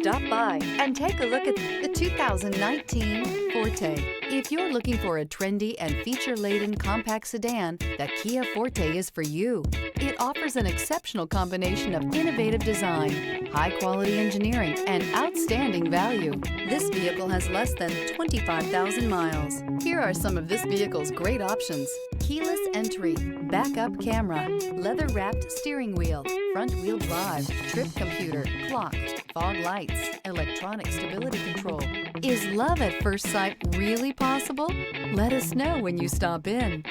Stop by and take a look at the 2019 Forte. If you're looking for a trendy and feature-laden compact sedan, the Kia Forte is for you. It offers an exceptional combination of innovative design, high-quality engineering, and outstanding value. This vehicle has less than 25,000 miles. Here are some of this vehicle's great options: keyless entry, backup camera, leather-wrapped steering wheel, front-wheel drive, trip computer, clock, fog lights, electronic stability control. Is love at first sight really possible? Let us know when you stop in.